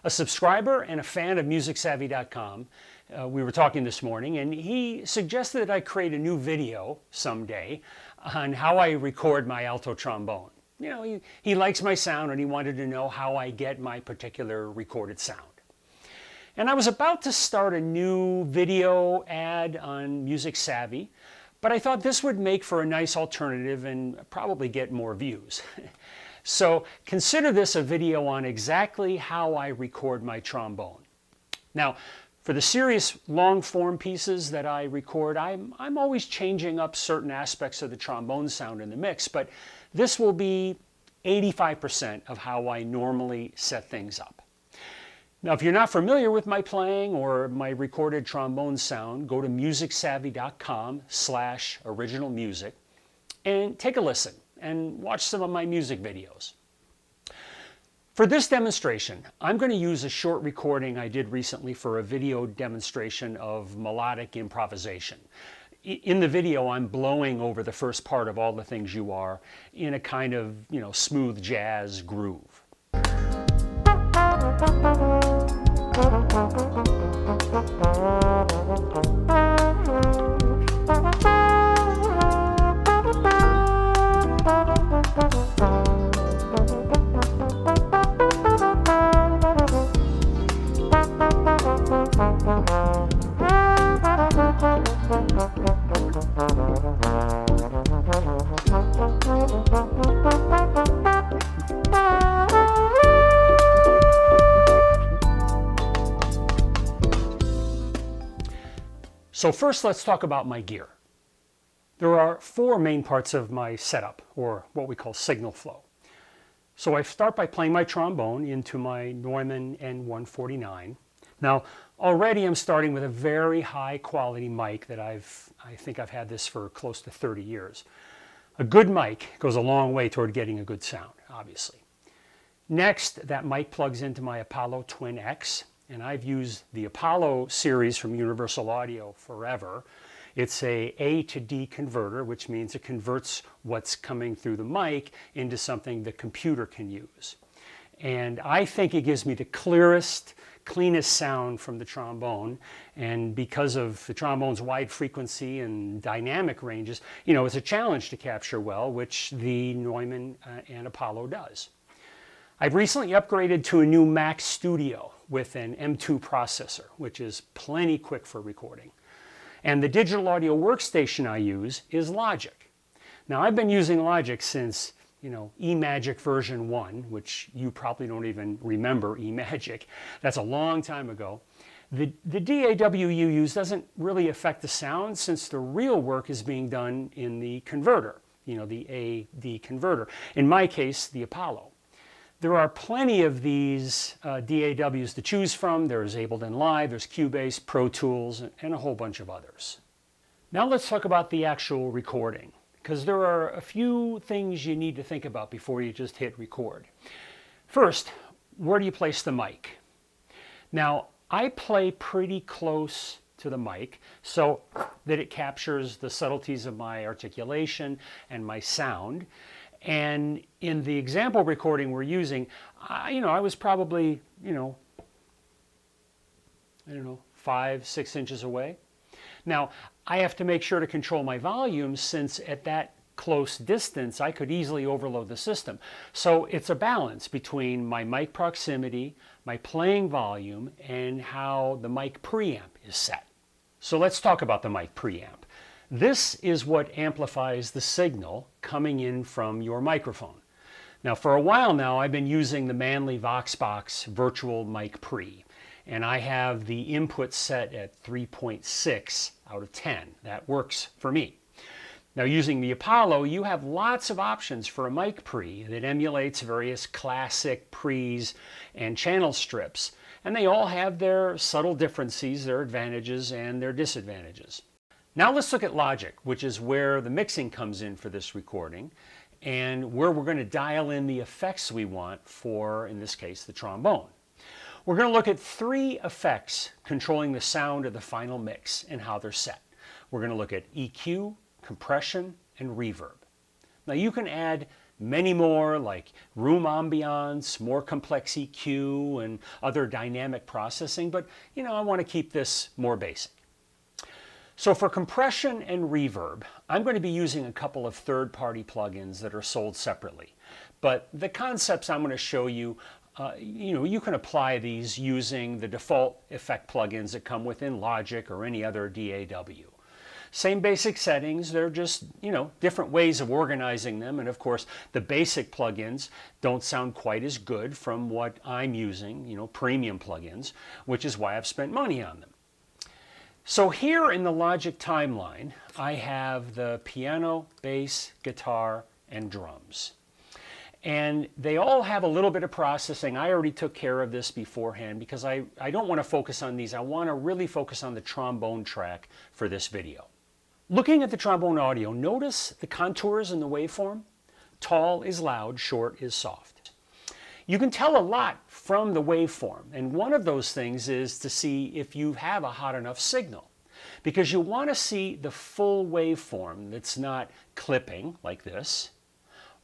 a subscriber and a fan of MusicSavvy.com. We were talking this morning, and he suggested that I create a new video someday on how I record my alto trombone. You know, he likes my sound and he wanted to know how I get my particular recorded sound. And I was about to start a new video ad on MusicSavvy, but I thought this would make for a nice alternative and probably get more views. So consider this a video on exactly how I record my trombone. Now, for the serious long form pieces that I record, I'm always changing up certain aspects of the trombone sound in the mix, but this will be 85% of how I normally set things up. Now, if you're not familiar with my playing or my recorded trombone sound, go to musicsavvy.com/originalmusic and take a listen and watch some of my music videos. For this demonstration, I'm going to use a short recording I did recently for a video demonstration of melodic improvisation. In the video, I'm blowing over the first part of All the Things You Are in a kind of, smooth jazz groove. So first, let's talk about my gear. There are 4 main parts of my setup, or what we call signal flow. So I start by playing my trombone into my Neumann N149. Now, already I'm starting with a very high quality mic that I think I've had this for close to 30 years. A good mic goes a long way toward getting a good sound, obviously. Next, that mic plugs into my Apollo Twin X. And I've used the Apollo series from Universal Audio forever. It's a to D converter, which means it converts what's coming through the mic into something the computer can use. And I think it gives me the clearest, cleanest sound from the trombone. And because of the trombone's wide frequency and dynamic ranges, it's a challenge to capture well, which the Neumann and Apollo does. I've recently upgraded to a new Mac Studio with an M2 processor, which is plenty quick for recording. And the digital audio workstation I use is Logic. Now, I've been using Logic since, eMagic version 1, which you probably don't even remember eMagic. That's a long time ago. The DAW you use doesn't really affect the sound since the real work is being done in the converter, the A-D converter. In my case, the Apollo. There are plenty of these DAWs to choose from. There's Ableton Live, there's Cubase, Pro Tools, and a whole bunch of others. Now let's talk about the actual recording, because there are a few things you need to think about before you just hit record. First, where do you place the mic? Now, I play pretty close to the mic so that it captures the subtleties of my articulation and my sound. And in the example recording we're using, I was probably, 5-6 inches away. Now, I have to make sure to control my volume since at that close distance, I could easily overload the system. So it's a balance between my mic proximity, my playing volume, and how the mic preamp is set. So let's talk about the mic preamp. This is what amplifies the signal coming in from your microphone. Now, for a while now, I've been using the Manley Voxbox Virtual Mic Pre, and I have the input set at 3.6 out of 10. That works for me. Now, using the Apollo, you have lots of options for a mic pre that emulates various classic pre's and channel strips, and they all have their subtle differences, their advantages, and their disadvantages. Now let's look at Logic, which is where the mixing comes in for this recording and where we're going to dial in the effects we want for, in this case, the trombone. We're going to look at 3 effects controlling the sound of the final mix and how they're set. We're going to look at EQ, compression, and reverb. Now you can add many more like room ambiance, more complex EQ, and other dynamic processing, but I want to keep this more basic. So for compression and reverb, I'm going to be using a couple of third-party plugins that are sold separately. But the concepts I'm going to show you, you can apply these using the default effect plugins that come within Logic or any other DAW. Same basic settings, they're just, different ways of organizing them. And of course, the basic plugins don't sound quite as good from what I'm using, premium plugins, which is why I've spent money on them. So here in the Logic timeline, I have the piano, bass, guitar, and drums. And they all have a little bit of processing. I already took care of this beforehand because I don't want to focus on these. I want to really focus on the trombone track for this video. Looking at the trombone audio, notice the contours in the waveform. Tall is loud, short is soft. You can tell a lot from the waveform, and one of those things is to see if you have a hot enough signal, because you want to see the full waveform that's not clipping like this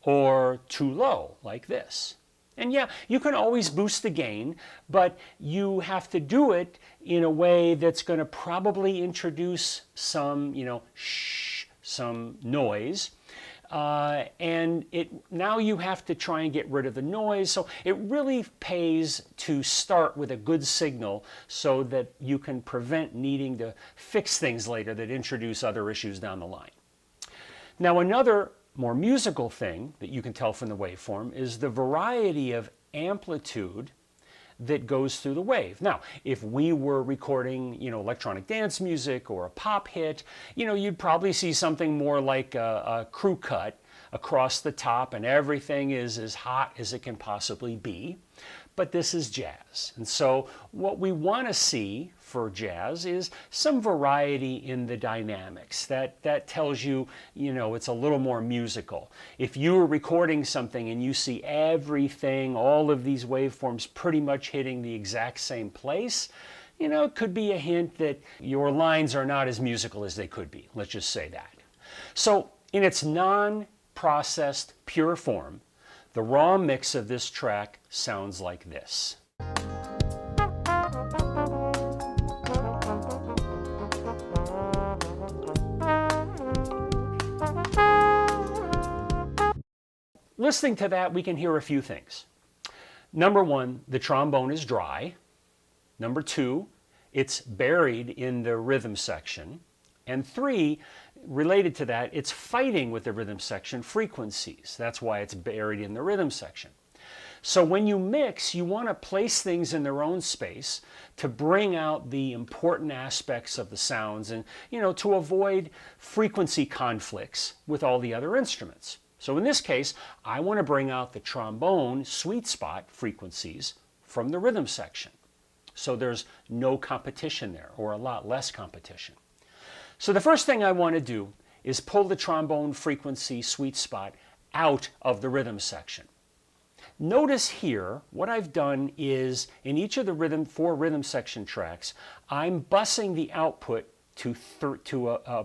or too low like this. And yeah, you can always boost the gain, but you have to do it in a way that's going to probably introduce some, some noise. And now you have to try and get rid of the noise. So it really pays to start with a good signal so that you can prevent needing to fix things later that introduce other issues down the line. Now another more musical thing that you can tell from the waveform is the variety of amplitude that goes through the wave. Now, if we were recording, electronic dance music or a pop hit, you'd probably see something more like a crew cut across the top and everything is as hot as it can possibly be. But this is jazz. And so what we want to see for jazz is some variety in the dynamics. That tells you, it's a little more musical. If you were recording something and you see everything, all of these waveforms pretty much hitting the exact same place, it could be a hint that your lines are not as musical as they could be. Let's just say that. So in its non-processed pure form, the raw mix of this track sounds like this. Listening to that, we can hear a few things. Number one, the trombone is dry. Number two, it's buried in the rhythm section. And three, related to that, it's fighting with the rhythm section frequencies. That's why it's buried in the rhythm section. So when you mix, you want to place things in their own space to bring out the important aspects of the sounds and, to avoid frequency conflicts with all the other instruments. So in this case, I want to bring out the trombone sweet spot frequencies from the rhythm section. So there's no competition there, or a lot less competition. So the first thing I want to do is pull the trombone frequency sweet spot out of the rhythm section. Notice here, what I've done is, in each of the four rhythm section tracks, I'm busing the output to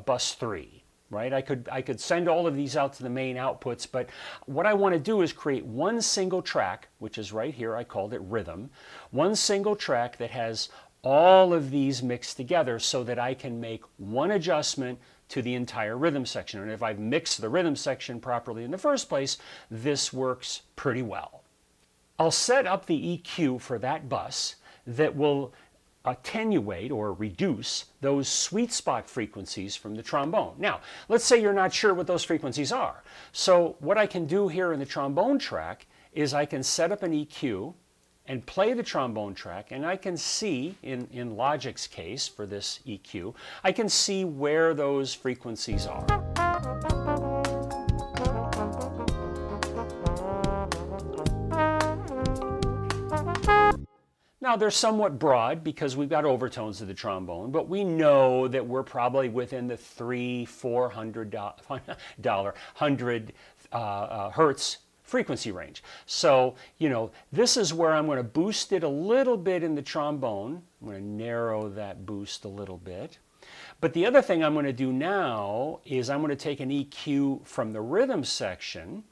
bus 3. Right? I could send all of these out to the main outputs, but what I want to do is create one single track, which is right here, I called it rhythm, one single track that has all of these mixed together so that I can make one adjustment to the entire rhythm section. And if I've mixed the rhythm section properly in the first place, this works pretty well. I'll set up the EQ for that bus that will attenuate or reduce those sweet spot frequencies from the trombone. Now, let's say you're not sure what those frequencies are. So what I can do here in the trombone track is I can set up an EQ and play the trombone track, and I can see, in Logic's case for this EQ, I can see where those frequencies are. Now they're somewhat broad because we've got overtones of the trombone, but we know that we're probably within the $300-400 hertz frequency range. So, this is where I'm going to boost it a little bit in the trombone. I'm going to narrow that boost a little bit. But the other thing I'm going to do now is I'm going to take an EQ from the rhythm section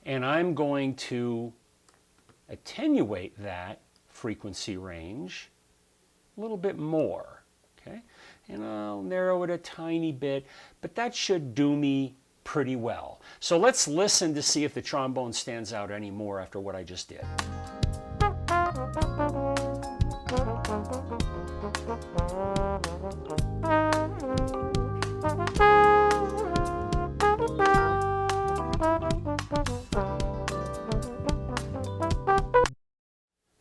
and I'm going to attenuate that frequency range a little bit more, okay? And I'll narrow it a tiny bit, but that should do me pretty well. So let's listen to see if the trombone stands out any more after what I just did.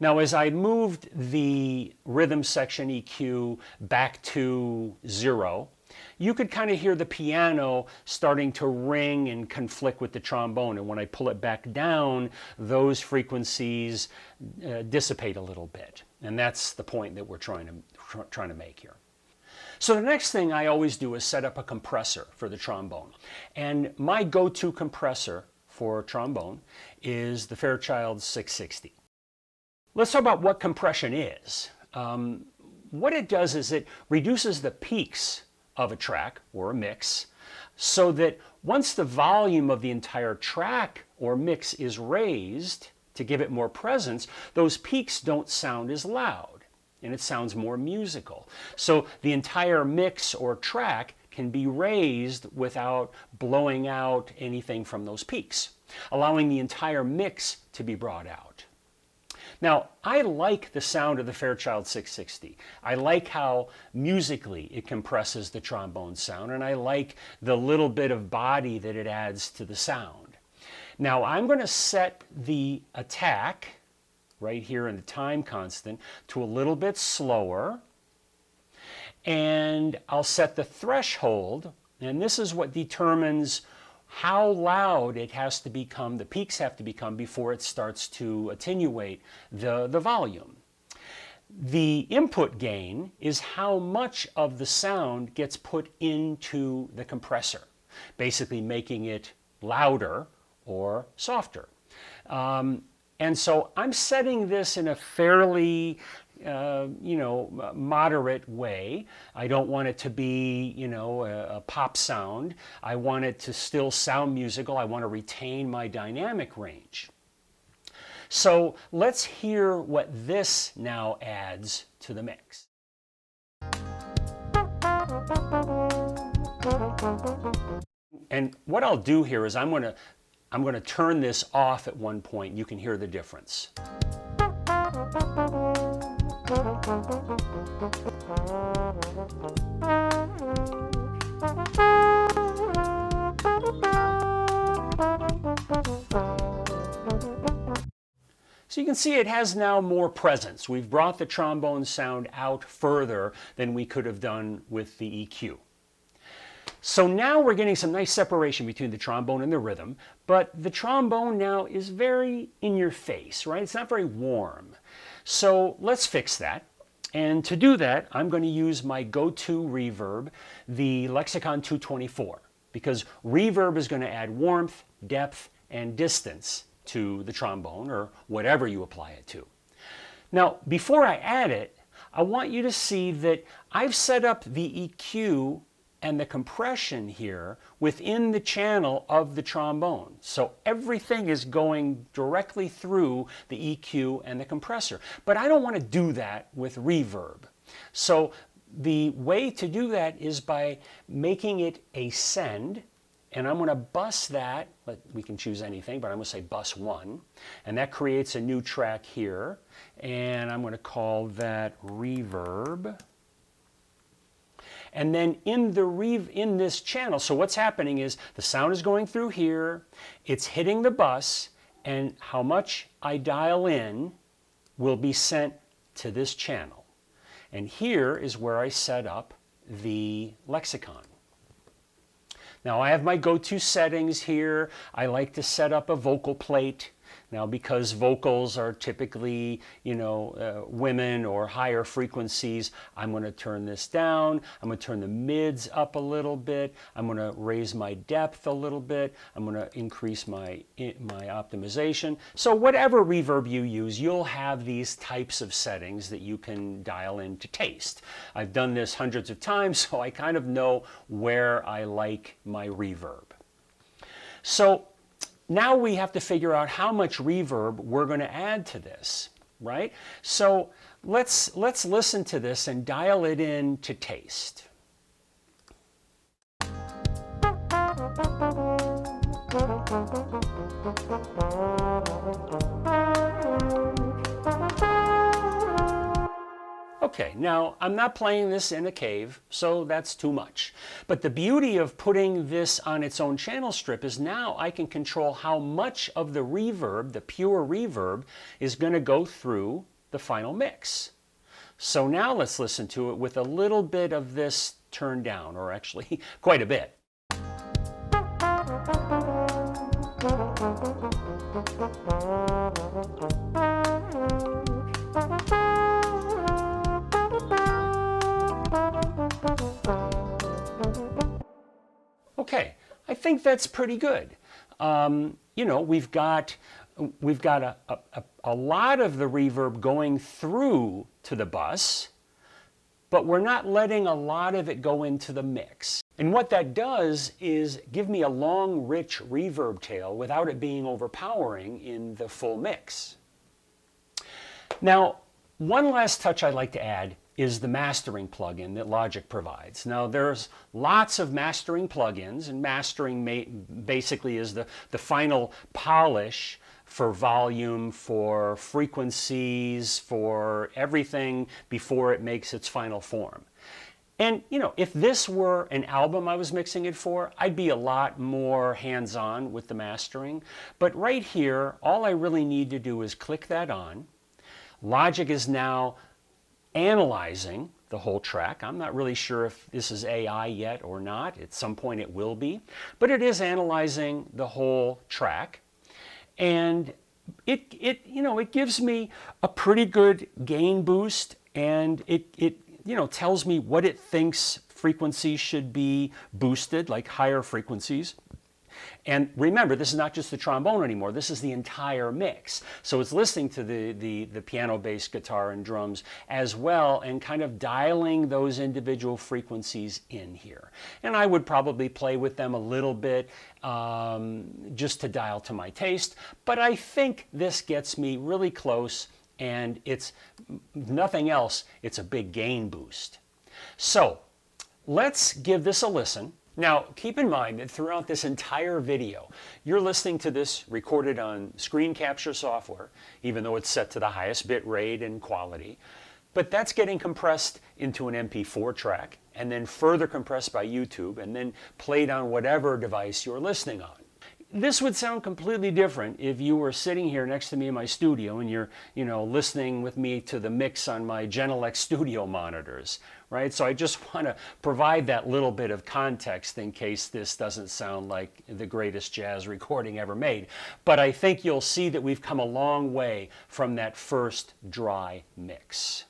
Now, as I moved the rhythm section EQ back to 0, you could kind of hear the piano starting to ring and conflict with the trombone. And when I pull it back down, those frequencies dissipate a little bit. And that's the point that we're trying to make here. So the next thing I always do is set up a compressor for the trombone. And my go-to compressor for trombone is the Fairchild 660. Let's talk about what compression is. What it does is it reduces the peaks of a track or a mix so that once the volume of the entire track or mix is raised to give it more presence, those peaks don't sound as loud and it sounds more musical. So the entire mix or track can be raised without blowing out anything from those peaks, allowing the entire mix to be brought out. Now, I like the sound of the Fairchild 660. I like how musically it compresses the trombone sound, and I like the little bit of body that it adds to the sound. Now, I'm going to set the attack right here in the time constant to a little bit slower, and I'll set the threshold, and this is what determines how loud it has to become, the peaks have to become before it starts to attenuate the volume. The input gain is how much of the sound gets put into the compressor, basically making it louder or softer. And so I'm setting this in a fairly moderate way. I don't want it to be, a pop sound. I want it to still sound musical. I want to retain my dynamic range. So let's hear what this now adds to the mix. And what I'll do here is I'm going to turn this off at one point. You can hear the difference. So you can see it has now more presence. We've brought the trombone sound out further than we could have done with the EQ. So now we're getting some nice separation between the trombone and the rhythm, but the trombone now is very in your face, right? It's not very warm. So let's fix that. And to do that, I'm going to use my go-to reverb, the Lexicon 224, because reverb is going to add warmth, depth, and distance to the trombone, or whatever you apply it to. Now, before I add it, I want you to see that I've set up the EQ and the compression here within the channel of the trombone. So everything is going directly through the EQ and the compressor. But I don't want to do that with reverb. So the way to do that is by making it a send, and I'm going to bus that, we can choose anything, but I'm going to say bus 1, and that creates a new track here, and I'm going to call that reverb. And then in this channel, so what's happening is the sound is going through here, it's hitting the bus, and how much I dial in will be sent to this channel. And here is where I set up the Lexicon. Now I have my go-to settings here. I like to set up a vocal plate. Now, because vocals are typically, women or higher frequencies, I'm going to turn this down. I'm going to turn the mids up a little bit. I'm going to raise my depth a little bit. I'm going to increase my optimization. So whatever reverb you use, you'll have these types of settings that you can dial in to taste. I've done this hundreds of times, so I kind of know where I like my reverb. So now we have to figure out how much reverb we're going to add to this, right? So let's listen to this and dial it in to taste. Okay, now I'm not playing this in a cave, so that's too much. But the beauty of putting this on its own channel strip is now I can control how much of the reverb, the pure reverb, is going to go through the final mix. So now let's listen to it with a little bit of this turned down, or actually quite a bit. Okay, I think that's pretty good. You know, we've got a lot of the reverb going through to the bus, but we're not letting a lot of it go into the mix. And what that does is give me a long, rich reverb tail without it being overpowering in the full mix. Now, one last touch I'd like to add is the mastering plugin that Logic provides. Now, there's lots of mastering plugins, and mastering basically is the final polish for volume, for frequencies, for everything before it makes its final form. And you know, if this were an album I was mixing it for, I'd be a lot more hands-on with the mastering. But right here, all I really need to do is click that on. Logic is now analyzing the whole track. I'm not really sure if this is AI yet or not. At some point it will be. But it is analyzing the whole track. And it gives me a pretty good gain boost, and it tells me what it thinks frequencies should be boosted, like higher frequencies. And remember, this is not just the trombone anymore, this is the entire mix. So it's listening to the piano, bass, guitar, and drums as well, and kind of dialing those individual frequencies in here. And I would probably play with them a little bit just to dial to my taste, but I think this gets me really close, and it's nothing else, it's a big gain boost. So let's give this a listen. Now, keep in mind that throughout this entire video, you're listening to this recorded on screen capture software, even though it's set to the highest bit rate and quality. But that's getting compressed into an MP4 track, and then further compressed by YouTube, and then played on whatever device you're listening on. This would sound completely different if you were sitting here next to me in my studio and you're, listening with me to the mix on my Genelex studio monitors, right? So I just want to provide that little bit of context in case this doesn't sound like the greatest jazz recording ever made. But I think you'll see that we've come a long way from that first dry mix.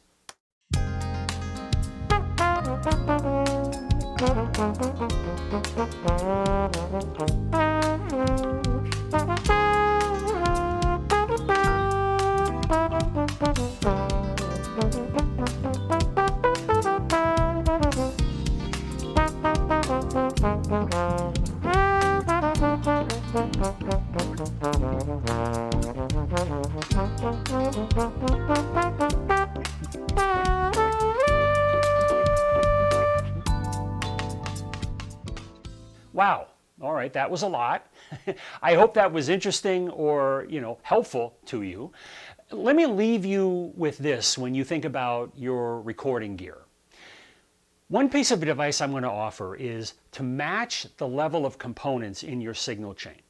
Wow. All right, that was a lot. I hope that was interesting or, helpful to you. Let me leave you with this when you think about your recording gear. One piece of advice I'm going to offer is to match the level of components in your signal chain.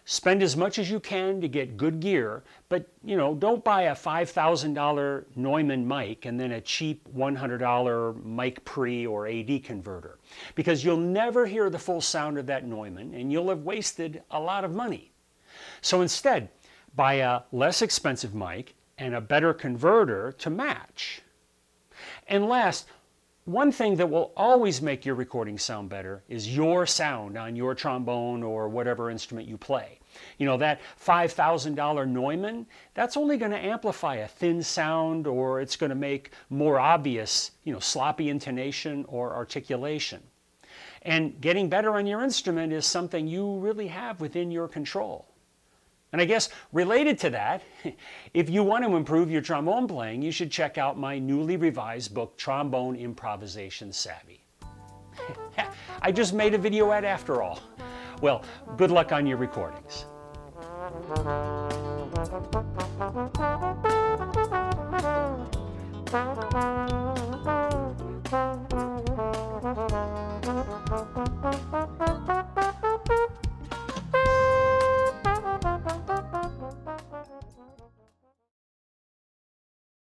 Spend as much as you can to get good gear, but don't buy a $5,000 Neumann mic and then a cheap $100 mic pre or AD converter, because you'll never hear the full sound of that Neumann and you'll have wasted a lot of money. So instead, buy a less expensive mic and a better converter to match. And last, one thing that will always make your recording sound better is your sound on your trombone or whatever instrument you play. That $5,000 Neumann, that's only going to amplify a thin sound, or it's going to make more obvious, sloppy intonation or articulation. And getting better on your instrument is something you really have within your control. And I guess related to that, if you want to improve your trombone playing, you should check out my newly revised book, Trombone Improvisation Savvy. I just made a video ad after all. Well, good luck on your recordings.